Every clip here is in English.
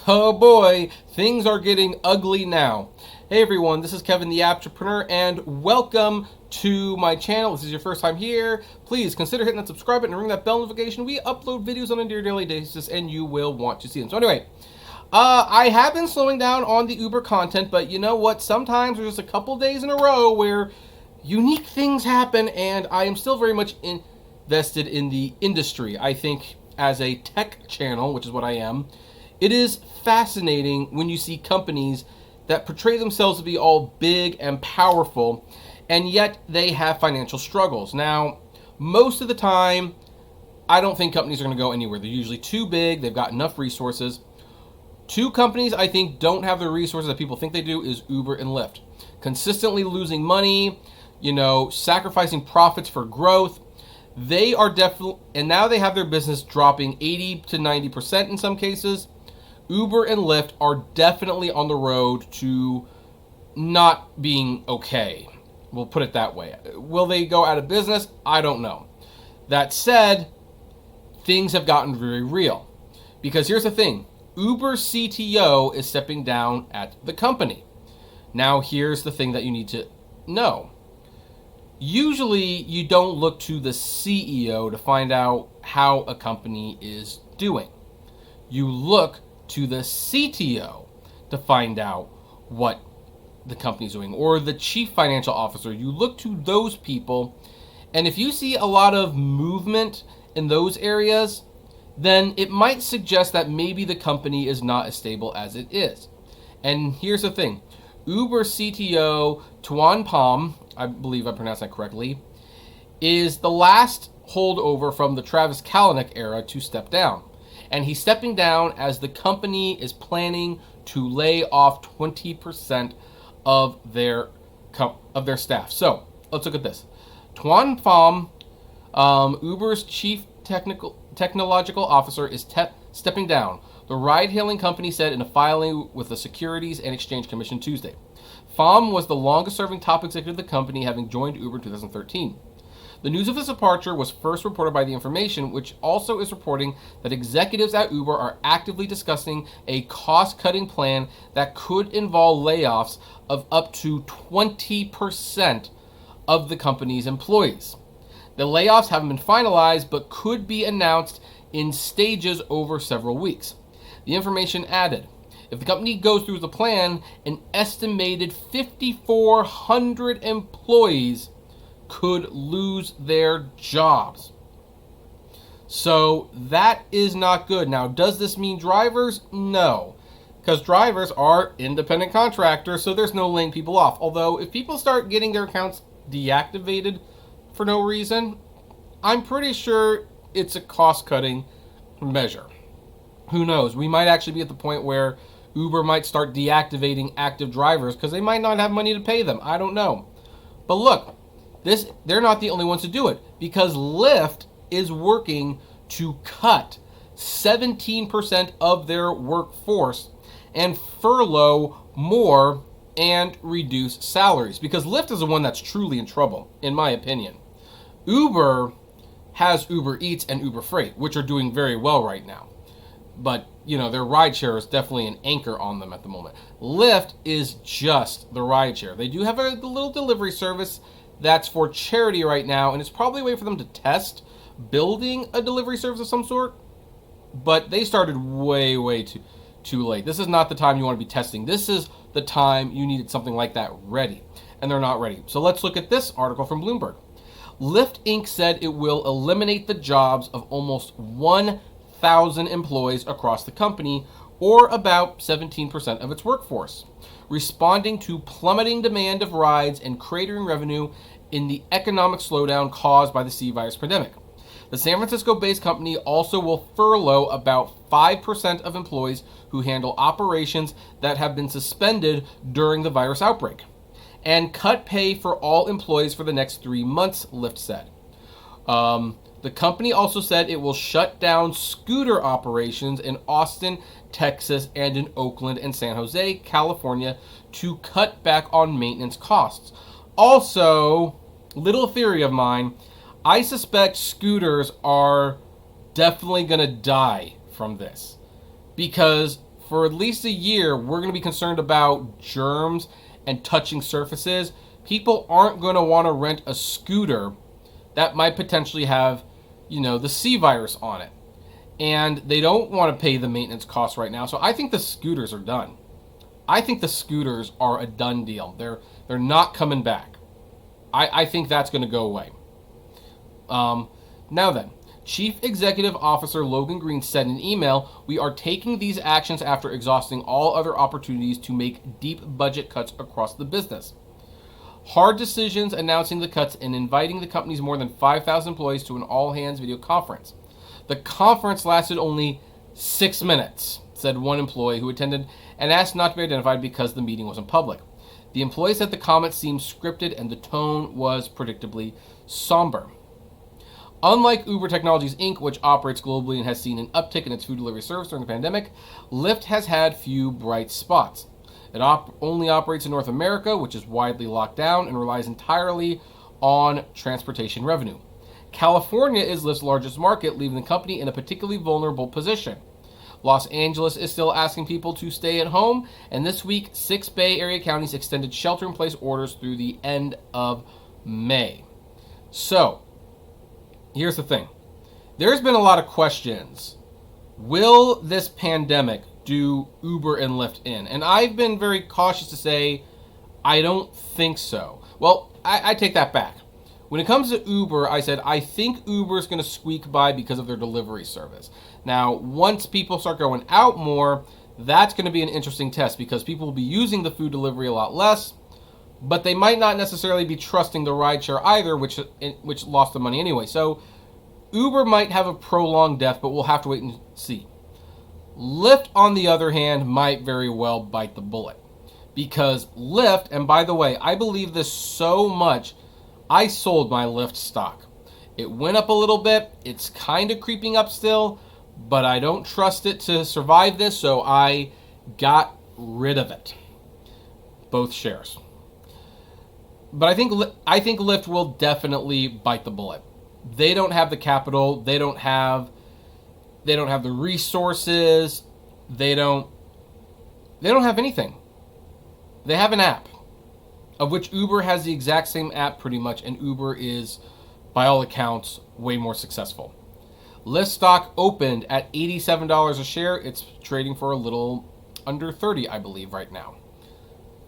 Oh boy, things are getting ugly now. Hey everyone, this is Kevin the Apptrepreneur and welcome to my channel. If this is your first time here, please consider hitting that subscribe button and ring that bell notification. We upload videos on a daily basis and you will want to see them. So anyway, I have been slowing down on the Uber content, but you know what? Sometimes there's just a couple days in a row where unique things happen and I am still very much invested in the industry. I think as a tech channel, which is what I am, it is fascinating when you see companies that portray themselves to be all big and powerful, and yet they have financial struggles. Now, most of the time, I don't think companies are going to go anywhere. They're usually too big. They've got enough resources. Two companies I think don't have the resources that people think they do is Uber and Lyft. Consistently losing money, sacrificing profits for growth. They are definitely, and now they have their business dropping 80 to 90% in some cases. Uber and Lyft are definitely on the road to not being okay. We'll put it that way. Will they go out of business? I don't know. That said, things have gotten very real. Because here's the thing. Uber CTO is stepping down at the company. Now here's the thing that you need to know. Usually you don't look to the CEO to find out how a company is doing. You look to the CTO to find out what the company's doing, or the chief financial officer. You look to those people, and if you see a lot of movement in those areas, then it might suggest that maybe the company is not as stable as it is. And here's the thing. Uber CTO Tuan Pham, I believe I pronounced that correctly, is the last holdover from the Travis Kalanick era to step down. And he's stepping down as the company is planning to lay off 20% of their staff. So let's look at this. Tuan Pham, Uber's chief technological officer, is stepping down. The ride-hailing company said in a filing with the Securities and Exchange Commission Tuesday. Pham was the longest-serving top executive of the company, having joined Uber in 2013. The news of his departure was first reported by The Information, which also is reporting that executives at Uber are actively discussing a cost-cutting plan that could involve layoffs of up to 20% of the company's employees. The layoffs haven't been finalized, but could be announced in stages over several weeks. The Information added, if the company goes through the plan, an estimated 5,400 employees could lose their jobs. So that is not good. Now, does this mean drivers? No, because drivers are independent contractors, so there's no laying people off. Although if people start getting their accounts deactivated for no reason, I'm pretty sure it's a cost-cutting measure. Who knows? We might actually be at the point where Uber might start deactivating active drivers because they might not have money to pay them. I don't know. But look, they're not the only ones to do it, because Lyft is working to cut 17% of their workforce and furlough more and reduce salaries, because Lyft is the one that's truly in trouble, in my opinion. Uber has Uber Eats and Uber Freight, which are doing very well right now. But, their rideshare is definitely an anchor on them at the moment. Lyft is just the rideshare. They do have a little delivery service that's for charity right now, and it's probably a way for them to test building a delivery service of some sort. But they started way too late. This is not the time you want to be testing. This is the time you needed something like that ready, and they're not ready. So let's look at this article from Bloomberg. Lyft Inc. said it will eliminate the jobs of almost 1,000 employees across the company, or about 17% of its workforce, responding to plummeting demand of rides and cratering revenue in the economic slowdown caused by the C-virus pandemic. The San Francisco-based company also will furlough about 5% of employees who handle operations that have been suspended during the virus outbreak, and cut pay for all employees for the next 3 months, Lyft said. The company also said it will shut down scooter operations in Austin, Texas, and in Oakland and San Jose, California, to cut back on maintenance costs. Also, little theory of mine, I suspect scooters are definitely going to die from this, because for at least a year, we're going to be concerned about germs and touching surfaces. People aren't going to want to rent a scooter that might potentially have, the C virus on it. And they don't want to pay the maintenance costs right now. So I think the scooters are done. I think the scooters are a done deal. They're not coming back. I think that's going to go away. Now then, Chief Executive Officer Logan Green said in an email, "We are taking these actions after exhausting all other opportunities to make deep budget cuts across the business. Hard decisions announcing the cuts and inviting the company's more than 5,000 employees to an all-hands video conference. The conference lasted only 6 minutes," said one employee who attended and asked not to be identified because the meeting wasn't public. The employee said the comments seemed scripted and the tone was predictably somber. Unlike Uber Technologies Inc., which operates globally and has seen an uptick in its food delivery service during the pandemic, Lyft has had few bright spots. It only operates in North America, which is widely locked down and relies entirely on transportation revenue. California is Lyft's largest market, leaving the company in a particularly vulnerable position. Los Angeles is still asking people to stay at home, and this week, 6 Bay Area counties extended shelter-in-place orders through the end of May. So, here's the thing. There's been a lot of questions. Will this pandemic do Uber and Lyft in? And I've been very cautious to say, I don't think so. Well, I take that back. When it comes to Uber, I said, I think Uber is going to squeak by because of their delivery service. Now, once people start going out more, that's going to be an interesting test because people will be using the food delivery a lot less, but they might not necessarily be trusting the rideshare either, which lost the money anyway. So Uber might have a prolonged death, but we'll have to wait and see. Lyft, on the other hand, might very well bite the bullet because Lyft, and by the way, I believe this so much, I sold my Lyft stock. It went up a little bit. It's kind of creeping up still, but I don't trust it to survive this, so I got rid of it. Both shares. But I think Lyft will definitely bite the bullet. They don't have the capital. They don't have the resources. They don't have anything. They have an app, of which Uber has the exact same app pretty much, and Uber is, by all accounts, way more successful. Lyft stock opened at $87 a share. It's trading for a little under 30, I believe, right now.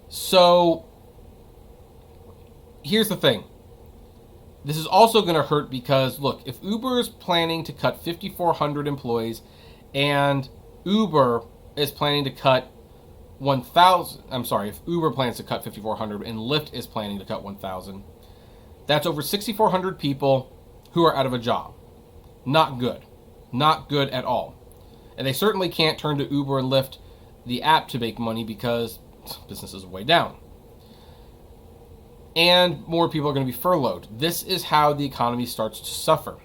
So, here's the thing. This is also going to hurt because, look, if Uber is planning to cut 5,400 employees and Uber is planning to cut 1,000, if Uber plans to cut 5,400 and Lyft is planning to cut 1,000, that's over 6,400 people who are out of a job. Not good. Not good at all. And they certainly can't turn to Uber and Lyft, the app, to make money because business is way down. And more people are going to be furloughed. This is how the economy starts to suffer.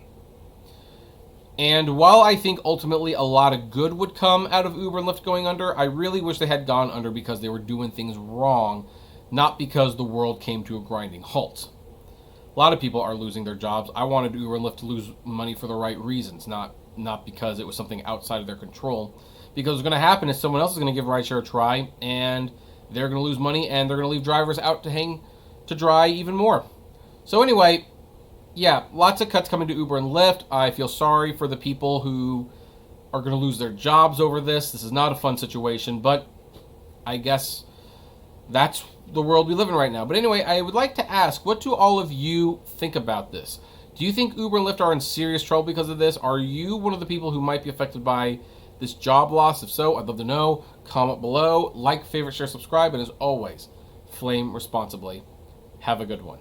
And while I think ultimately a lot of good would come out of Uber and Lyft going under, I really wish they had gone under because they were doing things wrong, not because the world came to a grinding halt. A lot of people are losing their jobs. I wanted Uber and Lyft to lose money for the right reasons, not because it was something outside of their control. Because what's going to happen is someone else is going to give rideshare a try, and they're going to lose money, and they're going to leave drivers out to hang to dry even more. So anyway, yeah, lots of cuts coming to Uber and Lyft. I feel sorry for the people who are going to lose their jobs over this. This is not a fun situation, but I guess that's the world we live in right now. But anyway, I would like to ask, what do all of you think about this? Do you think Uber and Lyft are in serious trouble because of this? Are you one of the people who might be affected by this job loss? If so, I'd love to know. Comment below, like, favorite, share, subscribe, and as always, flame responsibly. Have a good one.